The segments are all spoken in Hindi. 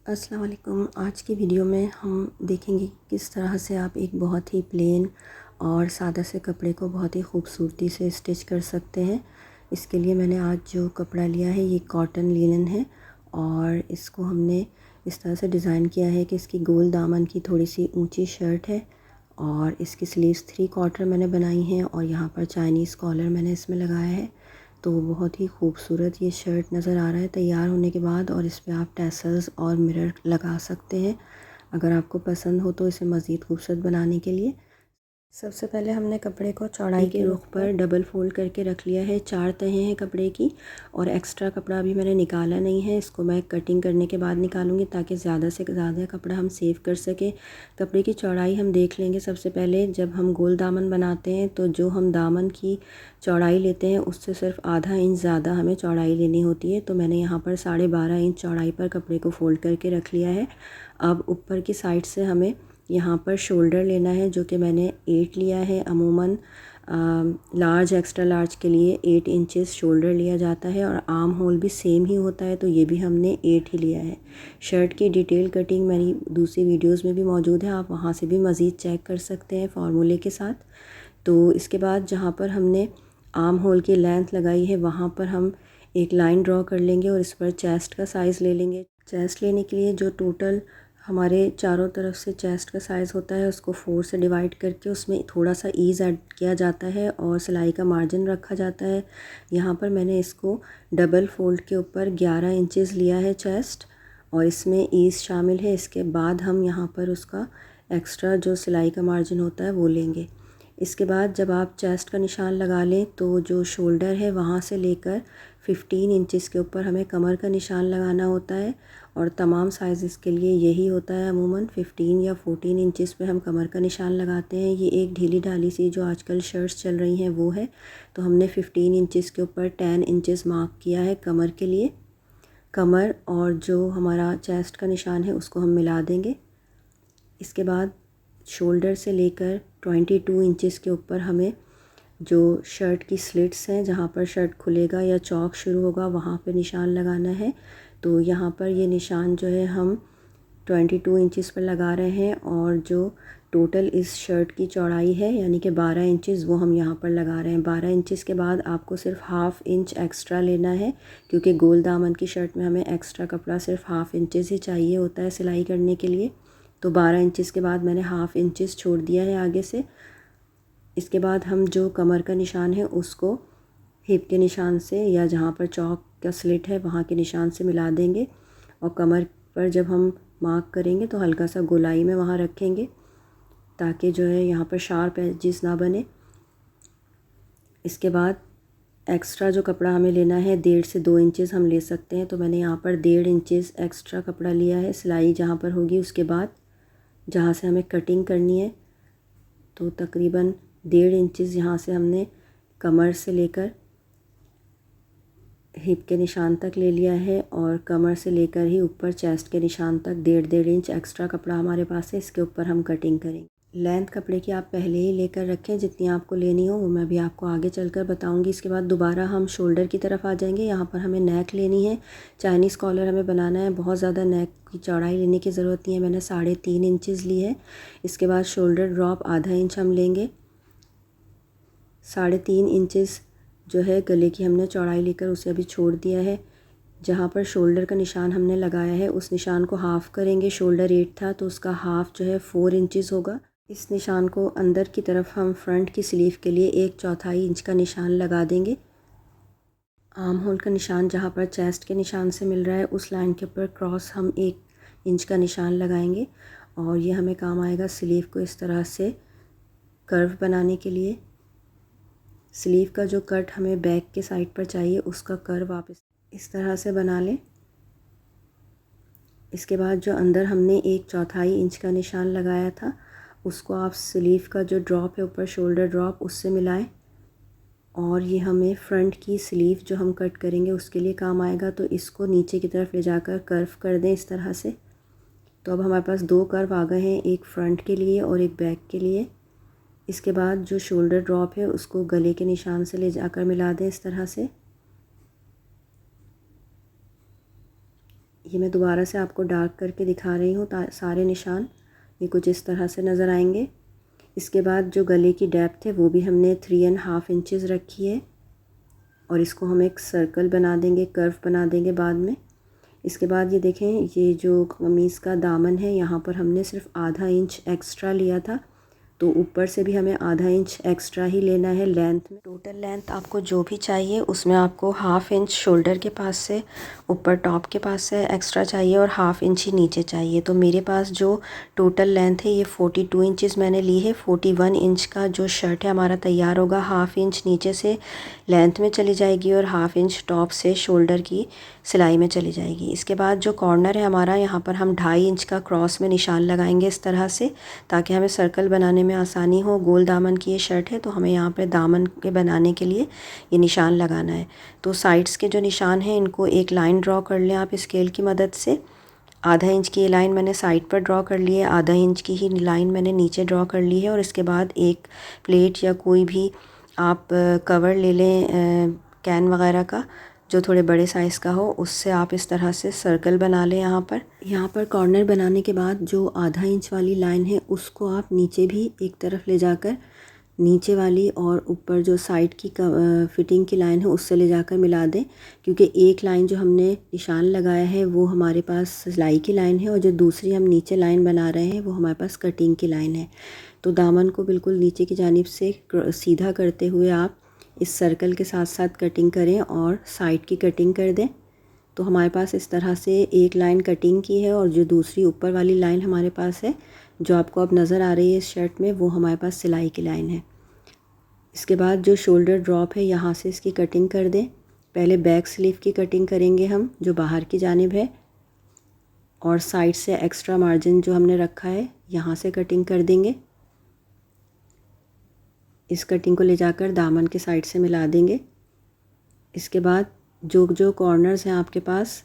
अस्सलाम वालेकुम। आज की वीडियो में हम देखेंगे किस तरह से आप एक बहुत ही प्लेन और सादा से कपड़े को बहुत ही खूबसूरती से स्टिच कर सकते हैं। इसके लिए मैंने आज जो कपड़ा लिया है ये कॉटन लिनन है और इसको हमने इस तरह से डिज़ाइन किया है कि इसकी गोल दामन की थोड़ी सी ऊंची शर्ट है और इसकी स्लीव्स 3/4 मैंने बनाई हैं और यहाँ पर चाइनीज़ कॉलर मैंने इसमें लगाया है। तो बहुत ही खूबसूरत ये शर्ट नज़र आ रहा है तैयार होने के बाद। और इस पे आप टैसल्स और मिरर लगा सकते हैं अगर आपको पसंद हो तो इसे मज़ीद खूबसूरत बनाने के लिए। सबसे पहले हमने कपड़े को चौड़ाई के रुख पर डबल फोल्ड करके रख लिया है। 4 तहें हैं कपड़े की और एक्स्ट्रा कपड़ा अभी मैंने निकाला नहीं है, इसको मैं कटिंग करने के बाद निकालूंगी ताकि ज़्यादा से ज़्यादा कपड़ा हम सेव कर सकें। कपड़े की चौड़ाई हम देख लेंगे। सबसे पहले जब हम गोल दामन बनाते हैं तो जो हम दामन की चौड़ाई लेते हैं उससे सिर्फ आधा इंच ज़्यादा हमें चौड़ाई लेनी होती है। तो मैंने यहाँ पर 12.5 इंच चौड़ाई पर कपड़े को फ़ोल्ड करके रख लिया है। अब ऊपर की साइड से हमें यहाँ पर शोल्डर लेना है जो कि मैंने 8 लिया है। अमूमन लार्ज एक्स्ट्रा लार्ज के लिए 8 इंचेस शोल्डर लिया जाता है और आर्म होल भी सेम ही होता है, तो ये भी हमने 8 ही लिया है। शर्ट की डिटेल कटिंग मेरी दूसरी वीडियोस में भी मौजूद है, आप वहाँ से भी मज़ीद चेक कर सकते हैं फार्मूले के साथ। तो इसके बाद जहाँ पर हमने आर्म होल की लेंथ लगाई है वहाँ पर हम एक लाइन ड्रॉ कर लेंगे और इस पर चेस्ट का साइज़ ले लेंगे। चेस्ट लेने के लिए जो टोटल हमारे चारों तरफ से चेस्ट का साइज़ होता है उसको 4 से डिवाइड करके उसमें थोड़ा सा ईज़ ऐड किया जाता है और सिलाई का मार्जिन रखा जाता है। यहाँ पर मैंने इसको डबल फोल्ड के ऊपर 11 इंचेस लिया है चेस्ट और इसमें ईज़ शामिल है। इसके बाद हम यहाँ पर उसका एक्स्ट्रा जो सिलाई का मार्जिन होता है वो लेंगे। इसके बाद जब आप चेस्ट का निशान लगा लें तो जो शोल्डर है वहाँ से लेकर 15 इंचेस के ऊपर हमें कमर का निशान लगाना होता है और तमाम साइज़ के लिए यही होता है। अमूमन 15 या 14 इंचेस पे हम कमर का निशान लगाते हैं। ये एक ढीली ढाली सी जो आजकल शर्ट्स चल रही हैं वो है, तो हमने 15 इंचेस के ऊपर 10 इंचेस मार्क किया है कमर के लिए। कमर और जो हमारा चेस्ट का निशान है उसको हम मिला देंगे। इसके बाद शोल्डर से लेकर 22 इंचेस के ऊपर हमें जो शर्ट की स्लिट्स हैं जहाँ पर शर्ट खुलेगा या चौक शुरू होगा वहाँ पे निशान लगाना है। तो यहाँ पर ये निशान जो है हम 22 इंचेस पर लगा रहे हैं और जो टोटल इस शर्ट की चौड़ाई है यानी कि 12 इंचेस वो हम यहाँ पर लगा रहे हैं। 12 इंचेस के बाद आपको सिर्फ हाफ़ इंच एक्स्ट्रा लेना है क्योंकि गोल दामन की शर्ट में हमें एक्स्ट्रा कपड़ा सिर्फ हाफ़ इंचेस ही चाहिए होता है सिलाई करने के लिए। तो 12 इंचेस के बाद मैंने हाफ़ इंचेस छोड़ दिया है आगे से। इसके बाद हम जो कमर का निशान है उसको हिप के निशान से या जहाँ पर चौक का स्लिट है वहाँ के निशान से मिला देंगे और कमर पर जब हम मार्क करेंगे तो हल्का सा गोलाई में वहाँ रखेंगे ताकि जो है यहाँ पर शार्प एजेस ना बने। इसके बाद एक्स्ट्रा जो कपड़ा हमें लेना है 1.5 से 2 इंचेस हम ले सकते हैं, तो मैंने यहाँ पर 1.5 इंचेस एक्स्ट्रा कपड़ा लिया है। सिलाई जहाँ पर होगी उसके बाद जहाँ से हमें कटिंग करनी है तो तकरीबन 1.5 इंचेस यहाँ से हमने कमर से लेकर हिप के निशान तक ले लिया है और कमर से लेकर ही ऊपर चेस्ट के निशान तक 1.5 इंच एक्स्ट्रा कपड़ा हमारे पास है। इसके ऊपर हम कटिंग करेंगे। लेंथ कपड़े की आप पहले ही लेकर रखें, जितनी आपको लेनी हो वो मैं भी आपको आगे चलकर बताऊंगी। इसके बाद दोबारा हम शोल्डर की तरफ आ जाएंगे। यहाँ पर हमें नेक लेनी है, चाइनीज़ कॉलर हमें बनाना है। बहुत ज़्यादा नेक की चौड़ाई लेने की ज़रूरत नहीं है, मैंने 3.5 इंचेस ली है। इसके बाद शोल्डर ड्रॉप आधा इंच हम लेंगे। 3.5 इंचेस जो है गले की हमने चौड़ाई लेकर उसे अभी छोड़ दिया है। जहाँ पर शोल्डर का निशान हमने लगाया है उस निशान को हाफ़ करेंगे। शोल्डर 8 था तो उसका हाफ़ जो है 4 इंचेस होगा। इस निशान को अंदर की तरफ हम फ्रंट की स्लीव के लिए 1/4 इंच का निशान लगा देंगे। आर्म होल का निशान जहाँ पर चेस्ट के निशान से मिल रहा है उस लाइन के ऊपर क्रॉस हम 1 इंच का निशान लगाएंगे और ये हमें काम आएगा स्लीव को इस तरह से कर्व बनाने के लिए। स्लीव का जो कट हमें बैक के साइड पर चाहिए उसका कर्व आप इस तरह से बना लें। इसके बाद जो अंदर हमने 1/4 इंच का निशान लगाया था उसको आप स्लीव का जो ड्रॉप है ऊपर शोल्डर ड्रॉप उससे मिलाएं और ये हमें फ्रंट की स्लीव जो हम कट करेंगे उसके लिए काम आएगा। तो इसको नीचे की तरफ ले जाकर कर्व कर दें इस तरह से। तो अब हमारे पास 2 कर्व आ गए हैं, एक फ्रंट के लिए और एक बैक के लिए। इसके बाद जो शोल्डर ड्रॉप है उसको गले के निशान से ले जाकर मिला दें इस तरह से। ये मैं दोबारा से आपको डार्क करके दिखा रही हूँ। सारे निशान ये कुछ इस तरह से नज़र आएंगे। इसके बाद जो गले की डेप्थ है वो भी हमने 3.5 इंचेस रखी है और इसको हम एक सर्कल बना देंगे, कर्व बना देंगे बाद में। इसके बाद ये देखें, ये जो कमीज़ का दामन है यहाँ पर हमने सिर्फ आधा इंच एक्स्ट्रा लिया था, तो ऊपर से भी हमें आधा इंच एक्स्ट्रा ही लेना है लेंथ में। टोटल लेंथ आपको जो भी चाहिए उसमें आपको हाफ़ इंच शोल्डर के पास से ऊपर टॉप के पास से एक्स्ट्रा चाहिए और हाफ़ इंच ही नीचे चाहिए। तो मेरे पास जो टोटल लेंथ है ये 42 इंचेस मैंने ली है। 41 इंच का जो शर्ट है हमारा तैयार होगा। हाफ़ इंच नीचे से लेंथ में चली जाएगी और हाफ़ इंच टॉप से शोल्डर की सिलाई में चली जाएगी। इसके बाद जो कॉर्नर है हमारा, यहाँ पर हम 2.5 इंच का क्रॉस में निशान लगाएंगे इस तरह से, ताकि हमें सर्कल बनाने में आसानी हो। गोल दामन की ये शर्ट है तो हमें यहाँ पे दामन के बनाने के लिए ये निशान लगाना है। तो साइड्स के जो निशान हैं इनको एक लाइन ड्रॉ कर लें आप स्केल की मदद से। आधा इंच की ये लाइन मैंने साइड पर ड्रॉ कर ली है, आधा इंच की ही लाइन मैंने नीचे ड्रॉ कर ली है। और इसके बाद एक प्लेट या कोई भी आप कवर ले लें कैन वगैरह का, जो थोड़े बड़े साइज़ का हो, उससे आप इस तरह से सर्कल बना लें। यहाँ पर कॉर्नर बनाने के बाद जो आधा इंच वाली लाइन है उसको आप नीचे भी एक तरफ ले जाकर, नीचे वाली और ऊपर जो साइड की फिटिंग की लाइन है उससे ले जाकर मिला दें, क्योंकि एक लाइन जो हमने निशान लगाया है वो हमारे पास सिलाई की लाइन है और जो दूसरी हम नीचे लाइन बना रहे हैं वो हमारे पास कटिंग की लाइन है। तो दामन को बिल्कुल नीचे की जानिब से सीधा करते हुए आप इस सर्कल के साथ साथ कटिंग करें और साइड की कटिंग कर दें। तो हमारे पास इस तरह से एक लाइन कटिंग की है और जो दूसरी ऊपर वाली लाइन हमारे पास है, जो आपको अब नज़र आ रही है इस शर्ट में, वो हमारे पास सिलाई की लाइन है। इसके बाद जो शोल्डर ड्रॉप है यहाँ से इसकी कटिंग कर दें। पहले बैक स्लीव की कटिंग करेंगे हम, जो बाहर की जानिब है, और साइड से एक्स्ट्रा मार्जिन जो हमने रखा है यहाँ से कटिंग कर देंगे। इस कटिंग को ले जाकर दामन के साइड से मिला देंगे। इसके बाद जो जो कॉर्नर्स हैं आपके पास,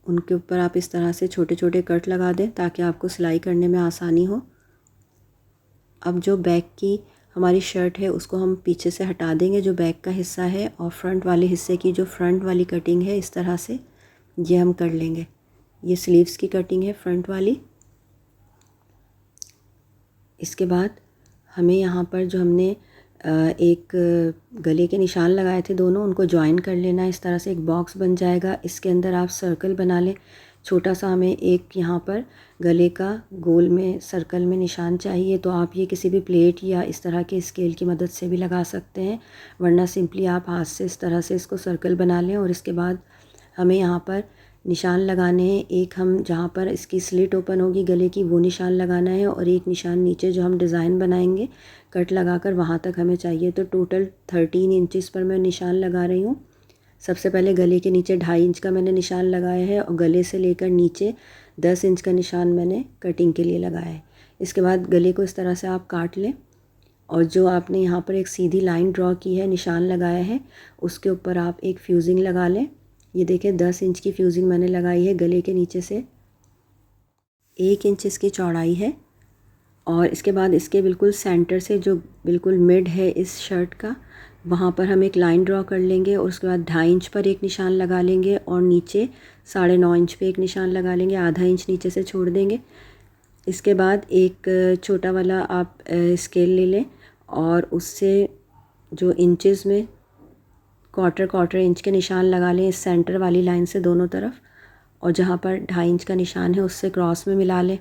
उनके ऊपर आप इस तरह से छोटे छोटे कट लगा दें ताकि आपको सिलाई करने में आसानी हो। अब जो बैक की हमारी शर्ट है उसको हम पीछे से हटा देंगे, जो बैक का हिस्सा है, और फ्रंट वाले हिस्से की जो फ्रंट वाली कटिंग है इस तरह से ये हम कर लेंगे। ये स्लीव्स की कटिंग है फ्रंट वाली। इसके बाद हमें यहाँ पर जो हमने एक गले के निशान लगाए थे दोनों, उनको ज्वाइन कर लेना है। इस तरह से एक बॉक्स बन जाएगा, इसके अंदर आप सर्कल बना लें। छोटा सा हमें एक यहाँ पर गले का गोल में सर्कल में निशान चाहिए, तो आप ये किसी भी प्लेट या इस तरह के स्केल की मदद से भी लगा सकते हैं, वरना सिंपली आप हाथ से इस तरह से इसको सर्कल बना लें। और इसके बाद हमें यहाँ पर निशान लगाने हैं। एक हम जहाँ पर इसकी स्लिट ओपन होगी गले की वो निशान लगाना है, और एक निशान नीचे जो हम डिज़ाइन बनाएंगे कट लगाकर वहाँ तक हमें चाहिए। तो टोटल 13 इंचेस पर मैं निशान लगा रही हूँ। सबसे पहले गले के नीचे 2.5 इंच का मैंने निशान लगाया है और गले से लेकर नीचे 10 इंच का निशान मैंने कटिंग के लिए लगाया है। इसके बाद गले को इस तरह से आप काट लें और जो आपने यहाँ पर एक सीधी लाइन ड्रॉ की है, निशान लगाया है, उसके ऊपर आप एक फ्यूजिंग लगा लें। ये देखें 10 इंच की फ्यूजिंग मैंने लगाई है। गले के नीचे से 1 इंच इसकी चौड़ाई है और इसके बाद इसके बिल्कुल सेंटर से जो बिल्कुल मिड है इस शर्ट का, वहाँ पर हम एक लाइन ड्रॉ कर लेंगे और उसके बाद 2.5 इंच पर एक निशान लगा लेंगे और नीचे 9.5 इंच पे एक निशान लगा लेंगे। आधा इंच नीचे से छोड़ देंगे। इसके बाद एक छोटा वाला आप स्केल ले लें और उससे जो इंचेस में क्वार्टर इंच के निशान लगा लें इस सेंटर वाली लाइन से दोनों तरफ, और जहाँ पर 2.5 इंच का निशान है उससे क्रॉस में मिला लें।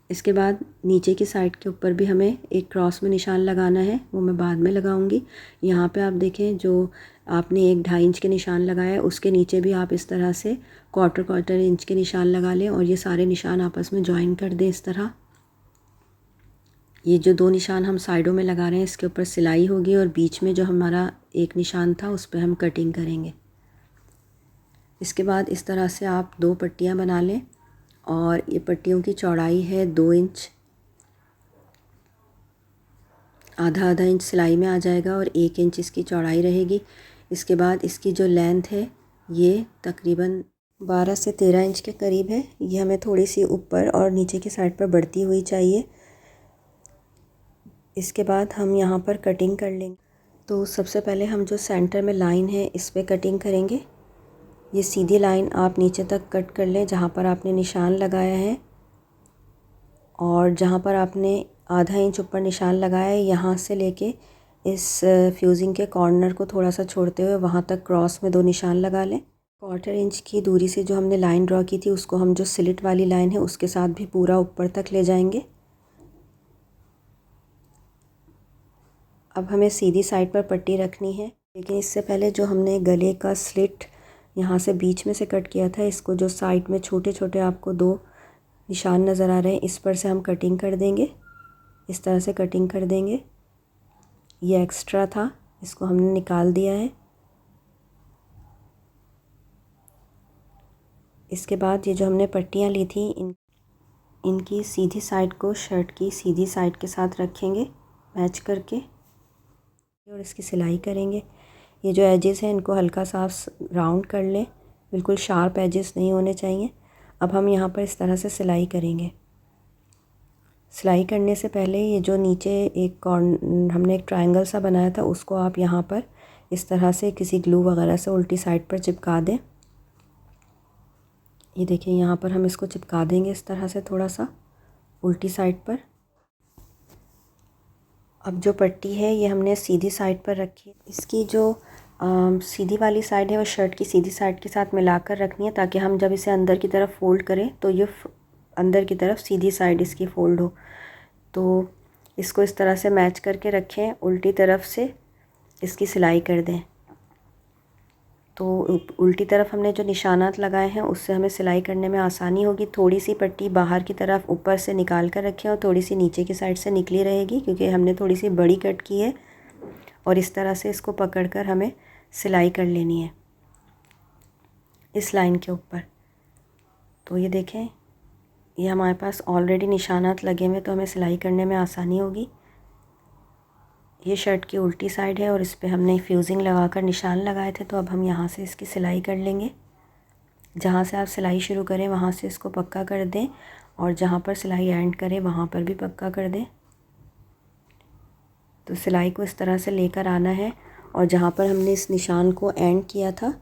इसके बाद नीचे की साइड के ऊपर भी हमें एक क्रॉस में निशान लगाना है, वो मैं बाद में लगाऊंगी। यहाँ पे आप देखें जो आपने एक 2.5 इंच के निशान लगाया है उसके नीचे भी आप इस तरह से क्वार्टर इंच के निशान लगा लें और ये सारे निशान आपस में ज्वाइन कर दें इस तरह। ये जो 2 निशान हम साइडों में लगा रहे हैं इसके ऊपर सिलाई होगी और बीच में जो हमारा एक निशान था उस पर हम कटिंग करेंगे। इसके बाद इस तरह से आप 2 पट्टियाँ बना लें और ये पट्टियों की चौड़ाई है 2 इंच। आधा इंच सिलाई में आ जाएगा और 1 इंच इसकी चौड़ाई रहेगी। इसके बाद इसकी जो लेंथ है ये तकरीबन 12 से 13 इंच के करीब है। ये हमें थोड़ी सी ऊपर और नीचे की साइड पर बढ़ती हुई चाहिए। इसके बाद हम यहाँ पर कटिंग कर लेंगे। तो सबसे पहले हम जो सेंटर में लाइन है इस पर कटिंग करेंगे। ये सीधी लाइन आप नीचे तक कट कर लें जहाँ पर आपने निशान लगाया है, और जहाँ पर आपने आधा इंच ऊपर निशान लगाया है यहाँ से लेके इस फ्यूज़िंग के कॉर्नर को थोड़ा सा छोड़ते हुए वहाँ तक क्रॉस में 2 निशान लगा लें। 1/4 इंच की दूरी से जो हमने लाइन ड्रॉ की थी उसको हम जो स्लिट वाली लाइन है उसके साथ भी पूरा ऊपर तक ले जाएंगे। अब हमें सीधी साइड पर पट्टी रखनी है, लेकिन इससे पहले जो हमने गले का स्लिट यहाँ से बीच में से कट किया था, इसको जो साइड में छोटे छोटे आपको 2 निशान नज़र आ रहे हैं, इस पर से हम कटिंग कर देंगे। इस तरह से कटिंग कर देंगे। ये एक्स्ट्रा था, इसको हमने निकाल दिया है। इसके बाद ये जो हमने पट्टियाँ ली थी इनकी सीधी साइड को शर्ट की सीधी साइड के साथ रखेंगे मैच करके, और इसकी सिलाई करेंगे। ये जो एजेस हैं इनको हल्का सा राउंड कर लें, बिल्कुल शार्प एजेस नहीं होने चाहिए। अब हम यहाँ पर इस तरह से सिलाई करेंगे। सिलाई करने से पहले ये जो नीचे हमने एक ट्रायंगल सा बनाया था उसको आप यहाँ पर इस तरह से किसी ग्लू वगैरह से उल्टी साइड पर चिपका दें। ये देखिए यहाँ पर हम इसको चिपका देंगे इस तरह से थोड़ा सा उल्टी साइड पर। अब जो पट्टी है ये हमने सीधी साइड पर रखी है। इसकी जो सीधी वाली साइड है वो शर्ट की सीधी साइड के साथ मिलाकर रखनी है, ताकि हम जब इसे अंदर की तरफ फ़ोल्ड करें तो ये अंदर की तरफ सीधी साइड इसकी फ़ोल्ड हो। तो इसको इस तरह से मैच करके रखें, उल्टी तरफ से इसकी सिलाई कर दें। तो उल्टी तरफ हमने जो निशानात लगाए हैं उससे हमें सिलाई करने में आसानी होगी। थोड़ी सी पट्टी बाहर की तरफ ऊपर से निकाल कर रखें और थोड़ी सी नीचे की साइड से निकली रहेगी, क्योंकि हमने थोड़ी सी बड़ी कट की है। और इस तरह से इसको पकड़कर हमें सिलाई कर लेनी है इस लाइन के ऊपर। तो ये देखें, ये हमारे पास ऑलरेडी निशानात लगे हुए, तो हमें सिलाई करने में आसानी होगी। ये शर्ट की उल्टी साइड है और इस पे हमने फ्यूज़िंग लगाकर निशान लगाए थे, तो अब हम यहाँ से इसकी सिलाई कर लेंगे। जहाँ से आप सिलाई शुरू करें वहाँ से इसको पक्का कर दें, और जहाँ पर सिलाई एंड करें वहाँ पर भी पक्का कर दें। तो सिलाई को इस तरह से लेकर आना है, और जहाँ पर हमने इस निशान को एंड किया था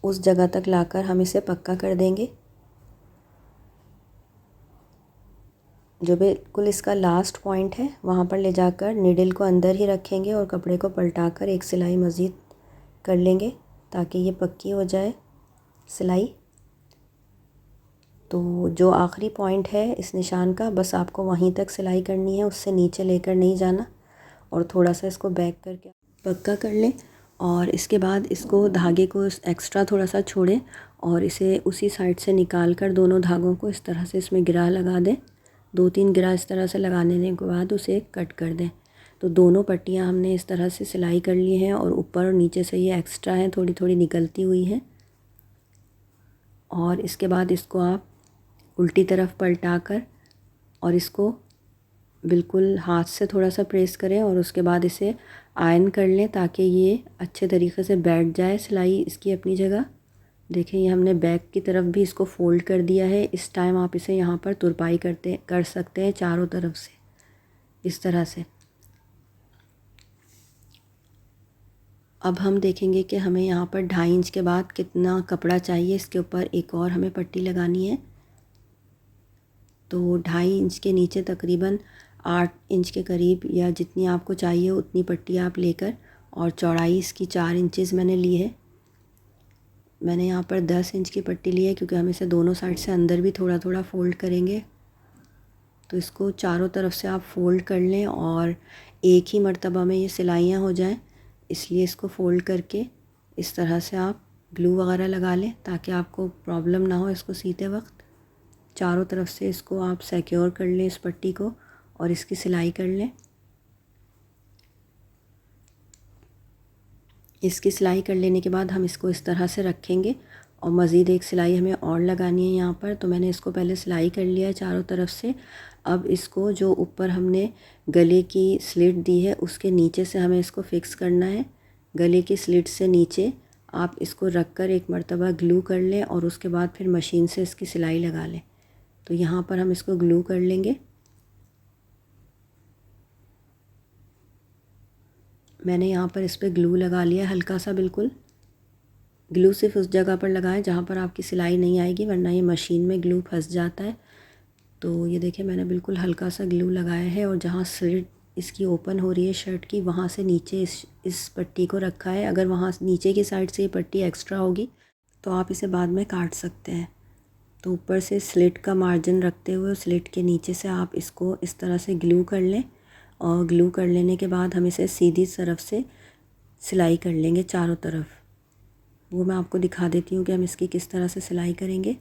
उस जगह तक लाकर हम इसे पक्का कर देंगे। जो बिल्कुल इसका लास्ट पॉइंट है वहाँ पर ले जाकर नीडल को अंदर ही रखेंगे और कपड़े को पलटाकर एक सिलाई मज़ीद कर लेंगे ताकि ये पक्की हो जाए सिलाई। तो जो आखिरी पॉइंट है इस निशान का, बस आपको वहीं तक सिलाई करनी है, उससे नीचे लेकर नहीं जाना। और थोड़ा सा इसको बैक करके पक्का कर लें, और इसके बाद इसको धागे को एक्स्ट्रा थोड़ा सा छोड़ें और इसे उसी साइड से निकाल कर दोनों धागों को इस तरह से इसमें गिरा लगा दें। 2-3 गिरा इस तरह से लगाने के बाद उसे कट कर दें। तो दोनों पट्टियाँ हमने इस तरह से सिलाई कर ली हैं, और ऊपर और नीचे से ये एक्स्ट्रा हैं, थोड़ी थोड़ी निकलती हुई हैं। और इसके बाद इसको आप उल्टी तरफ पलटा कर और इसको बिल्कुल हाथ से थोड़ा सा प्रेस करें, और उसके बाद इसे आयरन कर लें ताकि ये अच्छे तरीके से बैठ जाए सिलाई इसकी अपनी जगह। देखें, ये हमने बैक की तरफ भी इसको फ़ोल्ड कर दिया है। इस टाइम आप इसे यहाँ पर तुरपाई कर सकते हैं चारों तरफ से इस तरह से। अब हम देखेंगे कि हमें यहाँ पर 2.5 इंच के बाद कितना कपड़ा चाहिए। इसके ऊपर एक और हमें पट्टी लगानी है। तो 2.5 इंच के नीचे तकरीबन 8 इंच के करीब, या जितनी आपको चाहिए उतनी पट्टी आप लेकर, और चौड़ाई इसकी 4 इंचेस मैंने ली है। मैंने यहाँ पर 10 इंच की पट्टी ली है, क्योंकि हम इसे दोनों साइड से अंदर भी थोड़ा थोड़ा फ़ोल्ड करेंगे। तो इसको चारों तरफ से आप फ़ोल्ड कर लें और एक ही मर्तबा में ये सिलाइयाँ हो जाएं, इसलिए इसको फ़ोल्ड करके इस तरह से आप ग्लू वगैरह लगा लें ताकि आपको प्रॉब्लम ना हो इसको सीते वक्त। चारों तरफ से इसको आप सिक्योर कर लें इस पट्टी को, और इसकी सिलाई कर लें। इसकी सिलाई कर लेने के बाद हम इसको इस तरह से रखेंगे, और मज़ीद एक सिलाई हमें और लगानी है यहाँ पर। तो मैंने इसको पहले सिलाई कर लिया है चारों तरफ से। अब इसको जो ऊपर हमने गले की स्लिट दी है उसके नीचे से हमें इसको फ़िक्स करना है। गले की स्लिट से नीचे आप इसको रख कर एक मरतबा ग्लू कर लें, और उसके बाद फिर मशीन से इसकी सिलाई लगा लें। तो यहाँ पर हम इसको ग्लू कर लेंगे। मैंने यहाँ पर इस पर ग्लू लगा लिया हल्का सा, बिल्कुल ग्लू सिर्फ उस जगह पर लगाएं जहाँ पर आपकी सिलाई नहीं आएगी, वरना ये मशीन में ग्लू फंस जाता है। तो ये देखिए मैंने बिल्कुल हल्का सा ग्लू लगाया है और जहाँ स्लिट इसकी ओपन हो रही है शर्ट की, वहाँ से नीचे इस पट्टी को रखा है। अगर वहाँ नीचे की साइड से ये पट्टी एक्स्ट्रा होगी तो आप इसे बाद में काट सकते हैं। तो ऊपर से स्लिट का मार्जिन रखते हुए स्लिट के नीचे से आप इसको इस तरह से ग्लू कर लें, और ग्लू कर लेने के बाद हम इसे सीधी तरफ से सिलाई कर लेंगे चारों तरफ। वो मैं आपको दिखा देती हूँ कि हम इसकी किस तरह से सिलाई करेंगे।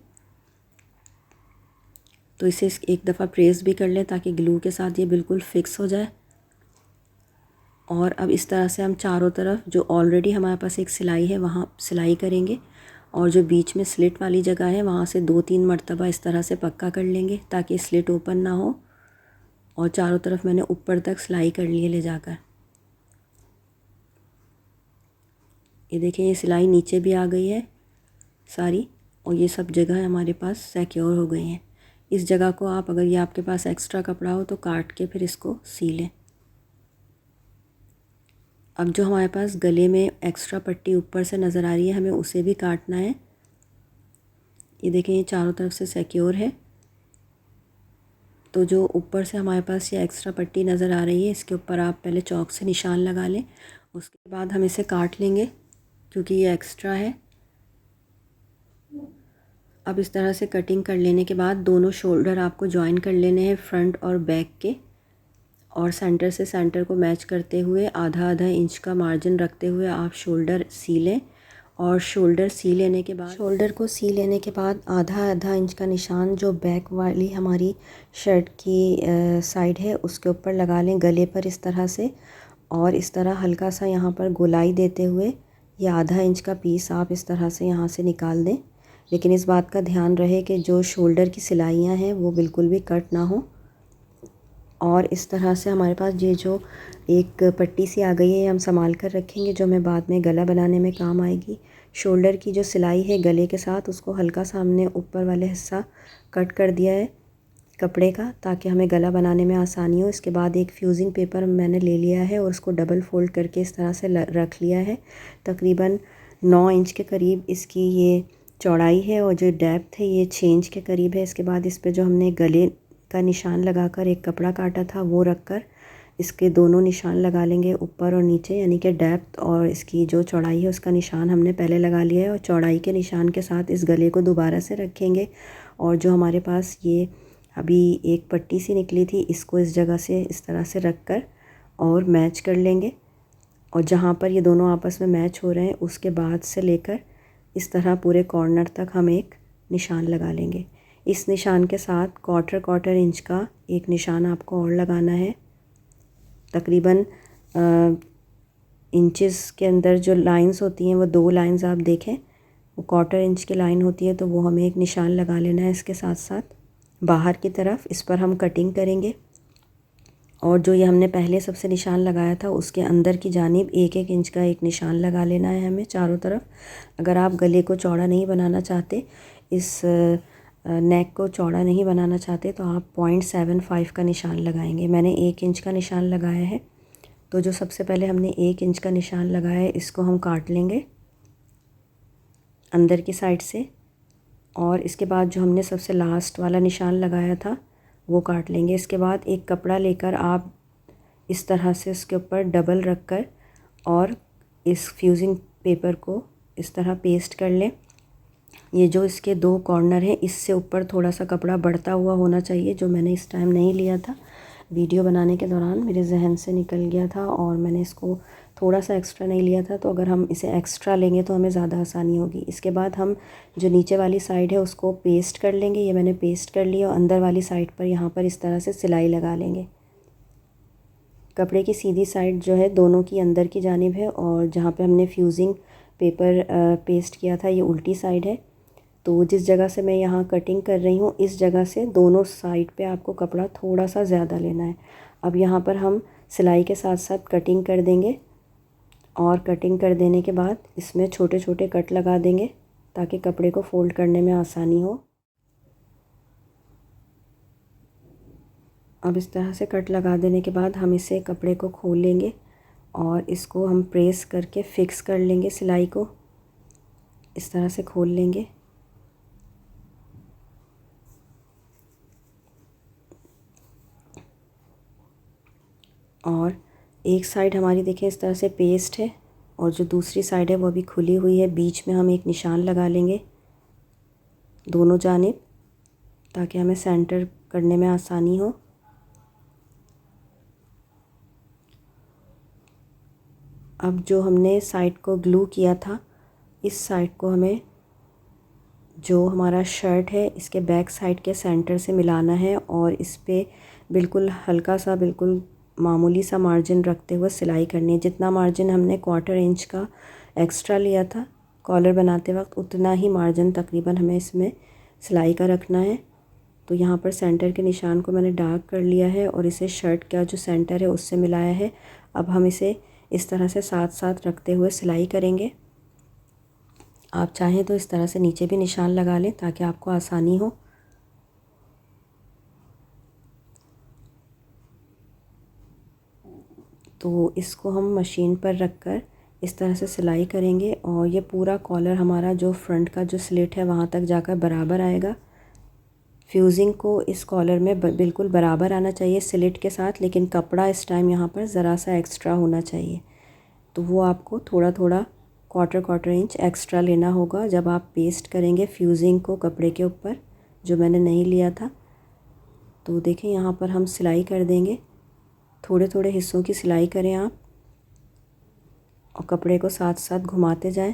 तो इसे एक दफ़ा प्रेस भी कर लें ताकि ग्लू के साथ ये बिल्कुल फिक्स हो जाए। और अब इस तरह से हम चारों तरफ जो ऑलरेडी हमारे पास एक सिलाई है वहाँ सिलाई करेंगे, और जो बीच में स्लिट वाली जगह है वहाँ से 2-3 मरतबा इस तरह से पक्का कर लेंगे ताकि स्लिट ओपन ना हो। और चारों तरफ मैंने ऊपर तक सिलाई कर ली है ले जाकर। ये देखिए ये सिलाई नीचे भी आ गई है सारी, और ये सब जगह हमारे पास सिक्योर हो गई हैं। इस जगह को आप, अगर ये आपके पास एक्स्ट्रा कपड़ा हो तो काट के फिर इसको सी लें। अब जो हमारे पास गले में एक्स्ट्रा पट्टी ऊपर से नज़र आ रही है, हमें उसे भी काटना है। ये देखें ये चारों तरफ से सिक्योर है। तो जो ऊपर से हमारे पास ये एक्स्ट्रा पट्टी नज़र आ रही है, इसके ऊपर आप पहले चॉक से निशान लगा लें। उसके बाद हम इसे काट लेंगे क्योंकि ये एक्स्ट्रा है। अब इस तरह से कटिंग कर लेने के बाद दोनों शोल्डर आपको जॉइन कर लेने हैं फ्रंट और बैक के, और सेंटर से सेंटर को मैच करते हुए आधा आधा इंच का मार्जिन रखते हुए आप शोल्डर सी लें। और शोल्डर सी लेने के बाद आधा आधा इंच का निशान जो बैक वाली हमारी शर्ट की साइड है उसके ऊपर लगा लें गले पर इस तरह से। और इस तरह हल्का सा यहाँ पर गोलाई देते हुए ये आधा इंच का पीस आप इस तरह से यहाँ से निकाल दें। लेकिन इस बात का ध्यान रहे कि जो शोल्डर की सिलाइयाँ हैं वो बिल्कुल भी कट ना हो। और इस तरह से हमारे पास ये जो एक पट्टी सी आ गई है हम संभाल कर रखेंगे, जो हमें बाद में गला बनाने में काम आएगी। शोल्डर की जो सिलाई है गले के साथ उसको हल्का सा हमने ऊपर वाले हिस्सा कट कर दिया है कपड़े का, ताकि हमें गला बनाने में आसानी हो। इसके बाद एक फ्यूज़िंग पेपर मैंने ले लिया है और उसको डबल फोल्ड करके इस तरह से रख लिया है। तकरीबन 9 इंच के करीब इसकी ये चौड़ाई है और जो डेप्थ है ये 6 इंच के करीब है। इसके बाद इस पे जो हमने गले का निशान लगाकर एक कपड़ा काटा था वो रखकर इसके दोनों निशान लगा लेंगे ऊपर और नीचे, यानी कि डेप्थ और इसकी जो चौड़ाई है उसका निशान हमने पहले लगा लिया है। और चौड़ाई के निशान के साथ इस गले को दोबारा से रखेंगे, और जो हमारे पास ये अभी एक पट्टी सी निकली थी इसको इस जगह से इस तरह से रख कर और मैच कर लेंगे। और जहाँ पर ये दोनों आपस में मैच हो रहे हैं उसके बाद से लेकर इस तरह पूरे कॉर्नर तक हम एक निशान लगा लेंगे। इस निशान के साथ क्वार्टर इंच का एक निशान आपको और लगाना है। तकरीबन इंचेस के अंदर जो लाइंस होती हैं वो 2 लाइंस आप देखें, वो क्वार्टर इंच की लाइन होती है, तो वो हमें एक निशान लगा लेना है इसके साथ साथ बाहर की तरफ। इस पर हम कटिंग करेंगे, और जो ये हमने पहले सबसे निशान लगाया था उसके अंदर की जानिब 1-1 इंच का एक निशान लगा लेना है हमें चारों तरफ। अगर आप गले को चौड़ा नहीं बनाना चाहते, इस नेक को चौड़ा नहीं बनाना चाहते, तो आप 0.75 का निशान लगाएंगे। मैंने 1 इंच का निशान लगाया है। तो जो सबसे पहले हमने 1 इंच का निशान लगाया है इसको हम काट लेंगे अंदर की साइड से, और इसके बाद जो हमने सबसे लास्ट वाला निशान लगाया था वो काट लेंगे। इसके बाद एक कपड़ा लेकर आप इस तरह से उसके ऊपर डबल रख कर और इस फ्यूज़िंग पेपर को इस तरह पेस्ट कर लें। ये जो इसके 2 कॉर्नर हैं इससे ऊपर थोड़ा सा कपड़ा बढ़ता हुआ होना चाहिए, जो मैंने इस टाइम नहीं लिया था, वीडियो बनाने के दौरान मेरे जहन से निकल गया था और मैंने इसको थोड़ा सा एक्स्ट्रा नहीं लिया था। तो अगर हम इसे एक्स्ट्रा लेंगे तो हमें ज़्यादा आसानी होगी। इसके बाद हम जो नीचे वाली साइड है उसको पेस्ट कर लेंगे। ये मैंने पेस्ट कर लिया, और अंदर वाली साइड पर यहाँ पर इस तरह से सिलाई लगा लेंगे। कपड़े की सीधी साइड जो है दोनों की अंदर की जानिब है, और जहाँ पे हमने फ्यूज़िंग पेपर पेस्ट किया था ये उल्टी साइड है। तो जिस जगह से मैं यहाँ कटिंग कर रही हूँ इस जगह से दोनों साइड पे आपको कपड़ा थोड़ा सा ज़्यादा लेना है। अब यहाँ पर हम सिलाई के साथ साथ कटिंग कर देंगे, और कटिंग कर देने के बाद इसमें छोटे छोटे कट लगा देंगे ताकि कपड़े को फ़ोल्ड करने में आसानी हो। अब इस तरह से कट लगा देने के बाद हम इसे कपड़े को खोल लेंगे और इसको हम प्रेस करके फ़िक्स कर लेंगे सिलाई को। इस तरह से खोल लेंगे। और एक साइड हमारी देखें इस तरह से पेस्ट है और जो दूसरी साइड है वो अभी खुली हुई है। बीच में हम एक निशान लगा लेंगे दोनों जानिब, ताकि हमें सेंटर करने में आसानी हो। अब जो हमने साइड को ग्लू किया था, इस साइड को हमें जो हमारा शर्ट है इसके बैक साइड के सेंटर से मिलाना है और इस पे बिल्कुल हल्का सा, बिल्कुल मामूली सा मार्जिन रखते हुए सिलाई करनी है। जितना मार्जिन हमने 1/4 इंच का एक्स्ट्रा लिया था कॉलर बनाते वक्त, उतना ही मार्जिन तकरीबन हमें इसमें सिलाई का रखना है। तो यहाँ पर सेंटर के निशान को मैंने डार्क कर लिया है और इसे शर्ट का जो सेंटर है उससे मिलाया है। अब हम इसे इस तरह से साथ साथ रखते हुए सिलाई करेंगे। आप चाहें तो इस तरह से नीचे भी निशान लगा लें ताकि आपको आसानी हो। तो इसको हम मशीन पर रखकर इस तरह से सिलाई करेंगे और ये पूरा कॉलर हमारा जो फ्रंट का जो स्लिट है वहाँ तक जाकर बराबर आएगा। फ्यूज़िंग को इस कॉलर में बिल्कुल बराबर आना चाहिए स्लिट के साथ, लेकिन कपड़ा इस टाइम यहाँ पर ज़रा सा एक्स्ट्रा होना चाहिए। तो वो आपको थोड़ा थोड़ा 1/4 इंच एक्स्ट्रा लेना होगा जब आप पेस्ट करेंगे फ्यूज़िंग को कपड़े के ऊपर, जो मैंने नहीं लिया था। तो देखें यहाँ पर हम सिलाई कर देंगे, थोड़े थोड़े हिस्सों की सिलाई करें आप और कपड़े को साथ साथ घुमाते जाएं।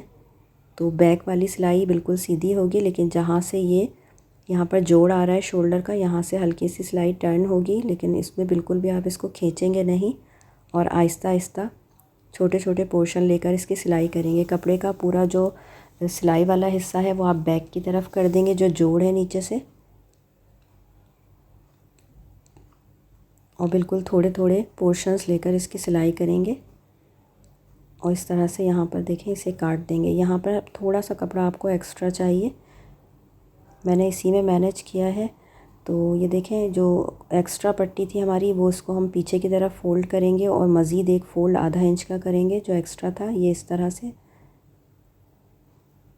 तो बैक वाली सिलाई बिल्कुल सीधी होगी, लेकिन जहाँ से ये यहाँ पर जोड़ आ रहा है शोल्डर का, यहाँ से हल्की सी सिलाई टर्न होगी, लेकिन इसमें बिल्कुल भी आप इसको खींचेंगे नहीं और आहिस्ता आहिस्ता छोटे छोटे पोर्शन लेकर इसकी सिलाई करेंगे। कपड़े का पूरा जो सिलाई वाला हिस्सा है वो आप बैक की तरफ कर देंगे, जो जोड़ है नीचे से, और बिल्कुल थोड़े थोड़े पोर्शंस लेकर इसकी सिलाई करेंगे। और इस तरह से यहाँ पर देखें इसे काट देंगे। यहाँ पर थोड़ा सा कपड़ा आपको एक्स्ट्रा चाहिए, मैंने इसी में मैनेज किया है। तो ये देखें जो एक्स्ट्रा पट्टी थी हमारी वो इसको हम पीछे की तरफ फ़ोल्ड करेंगे और मज़ीद एक फ़ोल्ड ½ इंच का करेंगे जो एक्स्ट्रा था। ये इस तरह से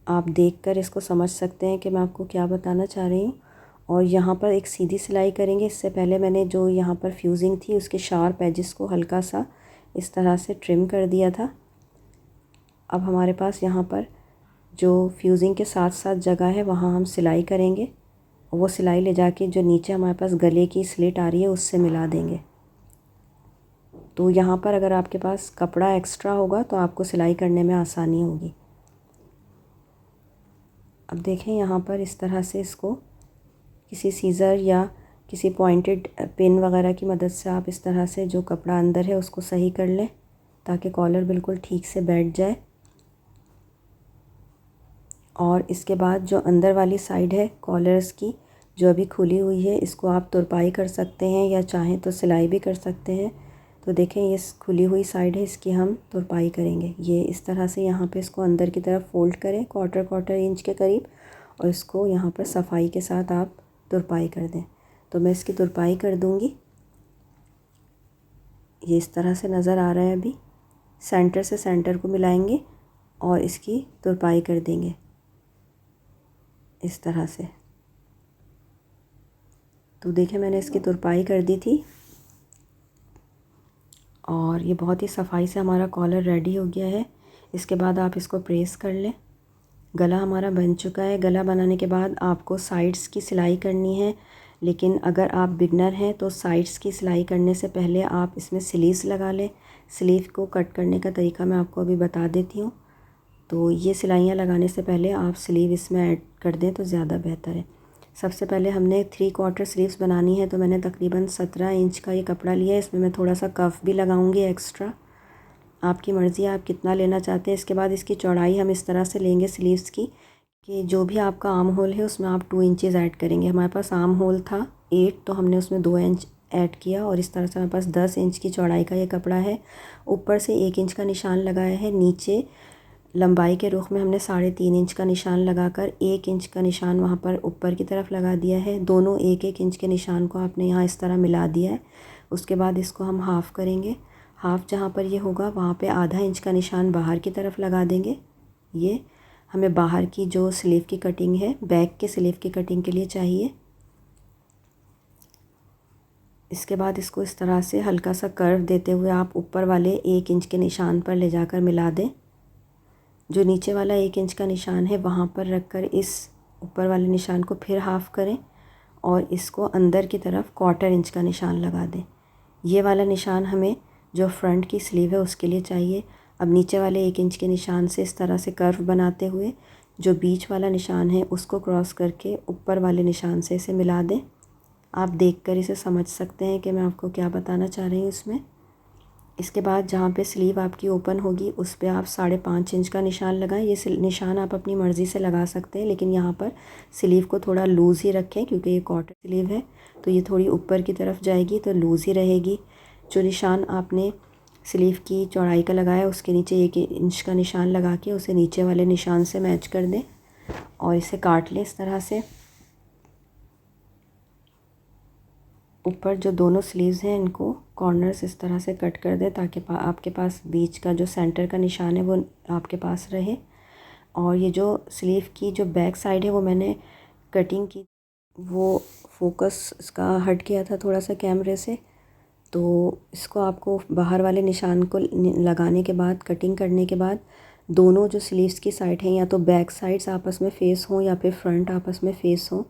आप देखकर इसको समझ सकते हैं कि मैं आपको क्या बताना चाह रही हूँ। और यहाँ पर एक सीधी सिलाई करेंगे। इससे पहले मैंने जो यहाँ पर फ्यूज़िंग थी उसके शार्प एजेस को हल्का सा इस तरह से ट्रिम कर दिया था। अब हमारे पास यहाँ पर जो फ्यूज़िंग के साथ साथ जगह है वहाँ हम सिलाई करेंगे और वो सिलाई ले जाके जो नीचे हमारे पास गले की स्लिट आ रही है उससे मिला देंगे। तो यहाँ पर अगर आपके पास कपड़ा एक्स्ट्रा होगा तो आपको सिलाई करने में आसानी होगी। अब देखें यहाँ पर इस तरह से इसको किसी सीज़र या किसी पॉइंटेड पिन वगैरह की मदद से आप इस तरह से जो कपड़ा अंदर है उसको सही कर लें ताकि कॉलर बिल्कुल ठीक से बैठ जाए। और इसके बाद जो अंदर वाली साइड है कॉलर्स की जो अभी खुली हुई है, इसको आप तुरपाई कर सकते हैं या चाहें तो सिलाई भी कर सकते हैं। तो देखें ये खुली हुई साइड है, इसकी हम तुरपाई करेंगे। ये इस तरह से यहाँ पे इसको अंदर की तरफ फ़ोल्ड करें 1/4 इंच के करीब और इसको यहाँ पर सफाई के साथ आप तुरपाई कर दें। तो मैं इसकी तुरपाई कर दूँगी। ये इस तरह से नज़र आ रहा है। अभी सेंटर से सेंटर को मिलाएंगे और इसकी तुरपाई कर देंगे इस तरह से। तो देखें मैंने इसकी तुरपाई कर दी थी और ये बहुत ही सफाई से हमारा कॉलर रेडी हो गया है। इसके बाद आप इसको प्रेस कर लें। गला हमारा बन चुका है। गला बनाने के बाद आपको साइड्स की सिलाई करनी है, लेकिन अगर आप बिगनर हैं तो साइड्स की सिलाई करने से पहले आप इसमें स्लीव्स लगा लें। स्लीव को कट करने का तरीका मैं आपको अभी बता देती हूँ। तो ये सिलाइयाँ लगाने से पहले आप स्लीव इसमें ऐड कर दें तो ज़्यादा बेहतर है। सबसे पहले हमने 3/4 स्लीव्स बनानी है, तो मैंने तकरीबन 17 इंच का ये कपड़ा लिया है। इसमें मैं थोड़ा सा कफ भी लगाऊंगी एक्स्ट्रा। आपकी मर्ज़ी है आप कितना लेना चाहते हैं। इसके बाद इसकी चौड़ाई हम इस तरह से लेंगे स्लीव्स की कि जो भी आपका आर्म होल है उसमें आप 2 इंचेस ऐड करेंगे। हमारे पास आर्म होल था 8, तो हमने उसमें 2 इंच ऐड किया और इस तरह से हमारे पास 10 इंच की चौड़ाई का ये कपड़ा है। ऊपर से 1 इंच का निशान लगाया है। नीचे लंबाई के रुख में हमने 3.5 इंच का निशान लगाकर 1 इंच का निशान वहाँ पर ऊपर की तरफ लगा दिया है। दोनों 1-1 इंच के निशान को आपने यहाँ इस तरह मिला दिया है। उसके बाद इसको हम हाफ़ करेंगे। हाफ़ जहाँ पर ये होगा वहाँ पे ½ इंच का निशान बाहर की तरफ लगा देंगे। ये हमें बाहर की जो स्लीव की कटिंग है, बैक के स्लीव की कटिंग के लिए चाहिए। इसके बाद इसको इस तरह से हल्का सा कर्व देते हुए आप ऊपर वाले 1 इंच के निशान पर ले जाकर मिला दें। जो नीचे वाला 1 इंच का निशान है वहाँ पर रखकर इस ऊपर वाले निशान को फिर हाफ़ करें और इसको अंदर की तरफ 1/4 इंच का निशान लगा दें। ये वाला निशान हमें जो फ्रंट की स्लीव है उसके लिए चाहिए। अब नीचे वाले 1 इंच के निशान से इस तरह से कर्व बनाते हुए जो बीच वाला निशान है उसको क्रॉस करके ऊपर वाले निशान से इसे मिला दें। आप देखकर इसे समझ सकते हैं कि मैं आपको क्या बताना चाह रही हूँ इसमें। इसके बाद जहाँ पे स्लीव आपकी ओपन होगी उस पे आप 5.5 इंच का निशान लगाएं। ये निशान आप अपनी मर्ज़ी से लगा सकते हैं, लेकिन यहाँ पर स्लीव को थोड़ा लूज़ ही रखें क्योंकि ये कॉटन स्लीव है तो ये थोड़ी ऊपर की तरफ जाएगी तो लूज़ ही रहेगी। जो निशान आपने स्लीव की चौड़ाई का लगाया उसके नीचे 1 इंच का निशान लगा के उसे नीचे वाले निशान से मैच कर दें और इसे काट लें इस तरह से। ऊपर जो दोनों स्लीव्स हैं इनको कॉर्नर्स इस तरह से कट कर दें ताकि आपके पास बीच का जो सेंटर का निशान है वो आपके पास रहे। और ये जो स्लीव की जो बैक साइड है वो मैंने कटिंग की, वो फोकस इसका हट गया था थोड़ा सा कैमरे से, तो इसको आपको बाहर वाले निशान को लगाने के बाद, कटिंग करने के बाद दोनों जो स्लीव्स की साइड हैं या तो बैक साइड्स आपस में फ़ेस हों या फिर फ्रंट आपस में फ़ेस हों।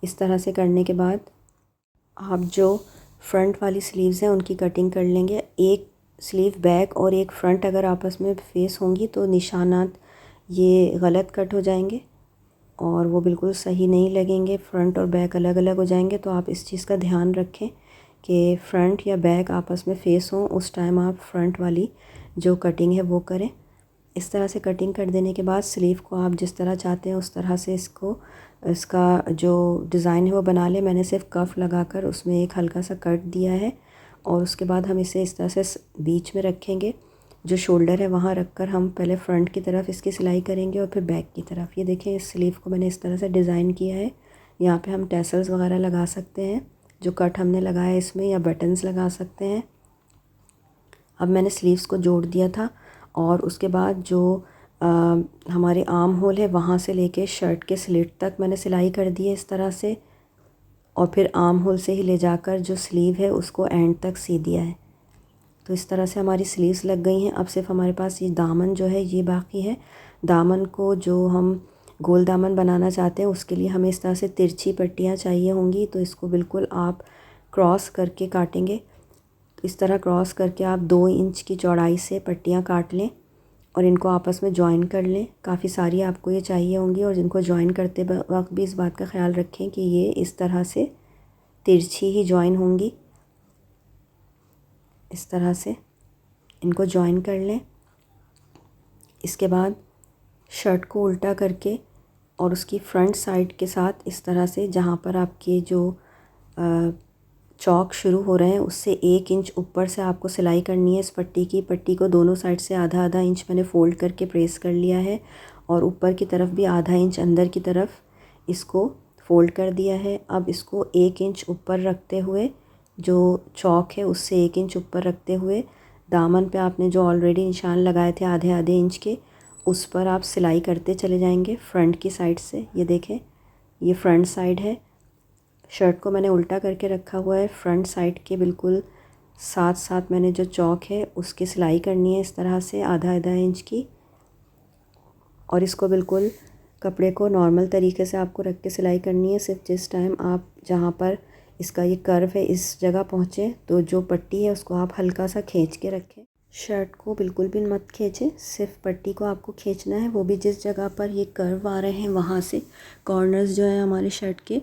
इस तरह से करने के बाद आप जो फ्रंट वाली स्लीव्स हैं उनकी कटिंग कर लेंगे। एक स्लीव बैक और एक फ्रंट अगर आपस में फेस होंगी तो निशानात ये गलत कट हो जाएंगे और वो बिल्कुल सही नहीं लगेंगे, फ्रंट और बैक अलग अलग हो जाएंगे। तो आप इस चीज़ का ध्यान रखें कि फ्रंट या बैक आपस में फेस हों, उस टाइम आप फ्रंट वाली जो कटिंग है वो करें। इस तरह से कटिंग कर देने के बाद स्लीव को आप जिस तरह चाहते हैं उस तरह से इसका जो डिज़ाइन है वो बना लें। मैंने सिर्फ कफ लगाकर उसमें एक हल्का सा कट दिया है और उसके बाद हम इसे इस तरह से बीच में रखेंगे। जो शोल्डर है वहाँ रखकर हम पहले फ्रंट की तरफ इसकी सिलाई करेंगे और फिर बैक की तरफ। ये देखें, इस स्लीव को मैंने इस तरह से डिज़ाइन किया है। यहाँ पे हम टैसल्स वगैरह लगा सकते हैं जो कट हमने लगाया इसमें, या बटन्स लगा सकते हैं। अब मैंने स्लीव्स को जोड़ दिया था और उसके बाद जो हमारे आर्म होल है वहाँ से लेके शर्ट के स्लिट तक मैंने सिलाई कर दी है इस तरह से, और फिर आर्म होल से ही ले जाकर जो स्लीव है उसको एंड तक सी दिया है। तो इस तरह से हमारी स्लीव्स लग गई हैं। अब सिर्फ हमारे पास ये दामन जो है ये बाकी है। दामन को जो हम गोल दामन बनाना चाहते हैं उसके लिए हमें इस तरह से तिरछी पट्टियाँ चाहिए होंगी। तो इसको बिल्कुल आप क्रॉस करके काटेंगे। तो इस तरह क्रॉस करके आप 2 इंच की चौड़ाई से पट्टियाँ काट लें और इनको आपस में जॉइन कर लें। काफ़ी सारी आपको ये चाहिए होंगी और इनको जॉइन करते वक्त भी इस बात का ख्याल रखें कि ये इस तरह से तिरछी ही जॉइन होंगी। इस तरह से इनको जॉइन कर लें। इसके बाद शर्ट को उल्टा करके और उसकी फ्रंट साइड के साथ इस तरह से जहाँ पर आपके जो चौक शुरू हो रहे हैं उससे 1 इंच ऊपर से आपको सिलाई करनी है। इस पट्टी को दोनों साइड से आधा आधा इंच मैंने फ़ोल्ड करके प्रेस कर लिया है और ऊपर की तरफ भी आधा इंच अंदर की तरफ इसको फ़ोल्ड कर दिया है। अब इसको 1 इंच ऊपर रखते हुए, जो चौक है उससे 1 इंच ऊपर रखते हुए, दामन पे आपने जो ऑलरेडी निशान लगाए थे आधे आधे इंच के, उस पर आप सिलाई करते चले जाएंगे फ्रंट की साइड से। ये देखें, ये फ्रंट साइड है। शर्ट को मैंने उल्टा करके रखा हुआ है। फ्रंट साइड के बिल्कुल साथ साथ मैंने जो चौक है उसकी सिलाई करनी है इस तरह से आधा आधा इंच की, और इसको बिल्कुल कपड़े को नॉर्मल तरीके से आपको रख के सिलाई करनी है। सिर्फ जिस टाइम आप जहाँ पर इसका ये कर्व है इस जगह पहुँचे तो जो पट्टी है उसको आप हल्का सा खींच के रखें। शर्ट को बिल्कुल भी मत खींचें, सिर्फ पट्टी को आपको खींचना है, वो भी जिस जगह पर ये कर्व आ रहे हैं वहाँ से, कॉर्नर्स जो है हमारे शर्ट के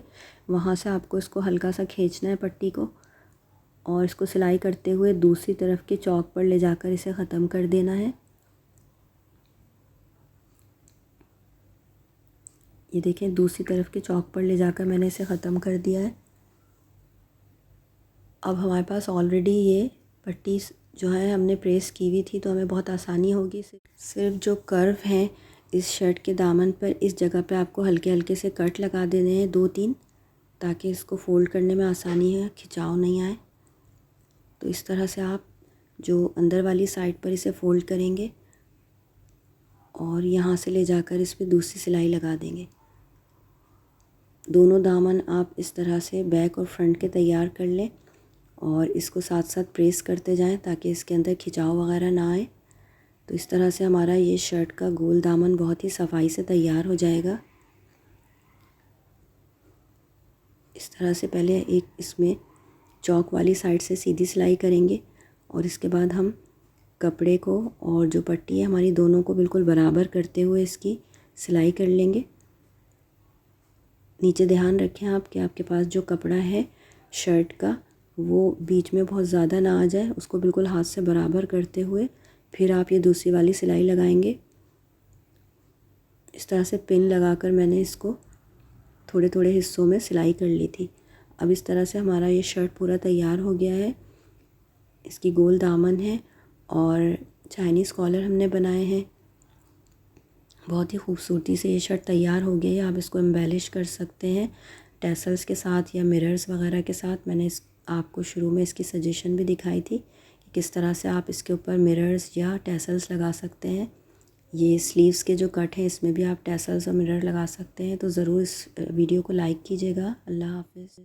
वहाँ से आपको इसको हल्का सा खींचना है पट्टी को, और इसको सिलाई करते हुए दूसरी तरफ के चौक पर ले जाकर इसे ख़त्म कर देना है। ये देखें, दूसरी तरफ के चौक पर ले जाकर मैंने इसे ख़त्म कर दिया है। अब हमारे पास ऑलरेडी ये पट्टी जो है हमने प्रेस की हुई थी तो हमें बहुत आसानी होगी। सिर्फ जो कर्व हैं इस शर्ट के दामन पर, इस जगह पे आपको हल्के हल्के से कट लगा देने हैं 2-3, ताकि इसको फ़ोल्ड करने में आसानी है, खिंचाव नहीं आए। तो इस तरह से आप जो अंदर वाली साइड पर इसे फ़ोल्ड करेंगे और यहाँ से ले जाकर इस पर दूसरी सिलाई लगा देंगे। दोनों दामन आप इस तरह से बैक और फ्रंट के तैयार कर लें और इसको साथ साथ प्रेस करते जाएं ताकि इसके अंदर खिंचाव वगैरह ना आए। तो इस तरह से हमारा ये शर्ट का गोल दामन बहुत ही सफाई से तैयार हो जाएगा। इस तरह से पहले एक इसमें चौक वाली साइड से सीधी सिलाई करेंगे और इसके बाद हम कपड़े को और जो पट्टी है हमारी दोनों को बिल्कुल बराबर करते हुए इसकी सिलाई कर लेंगे। नीचे ध्यान रखें आप कि आपके पास जो कपड़ा है शर्ट का वो बीच में बहुत ज़्यादा ना आ जाए, उसको बिल्कुल हाथ से बराबर करते हुए फिर आप ये दूसरी वाली सिलाई लगाएंगे। इस तरह से पिन लगाकर मैंने इसको थोड़े थोड़े हिस्सों में सिलाई कर ली थी। अब इस तरह से हमारा ये शर्ट पूरा तैयार हो गया है। इसकी गोल दामन है और चाइनीज़ कॉलर हमने बनाए हैं। बहुत ही खूबसूरती से ये शर्ट तैयार हो गई है। आप इसको एम्बेलिश कर सकते हैं टैसल्स के साथ या मिरर्स वगैरह के साथ। मैंने आपको शुरू में इसकी सजेशन भी दिखाई थी कि किस तरह से आप इसके ऊपर मिरर्स या टैसल्स लगा सकते हैं। ये स्लीव्स के जो कट हैं इसमें भी आप टैसल्स और मिरर लगा सकते हैं। तो ज़रूर इस वीडियो को लाइक कीजिएगा। अल्लाह हाफ़िज़।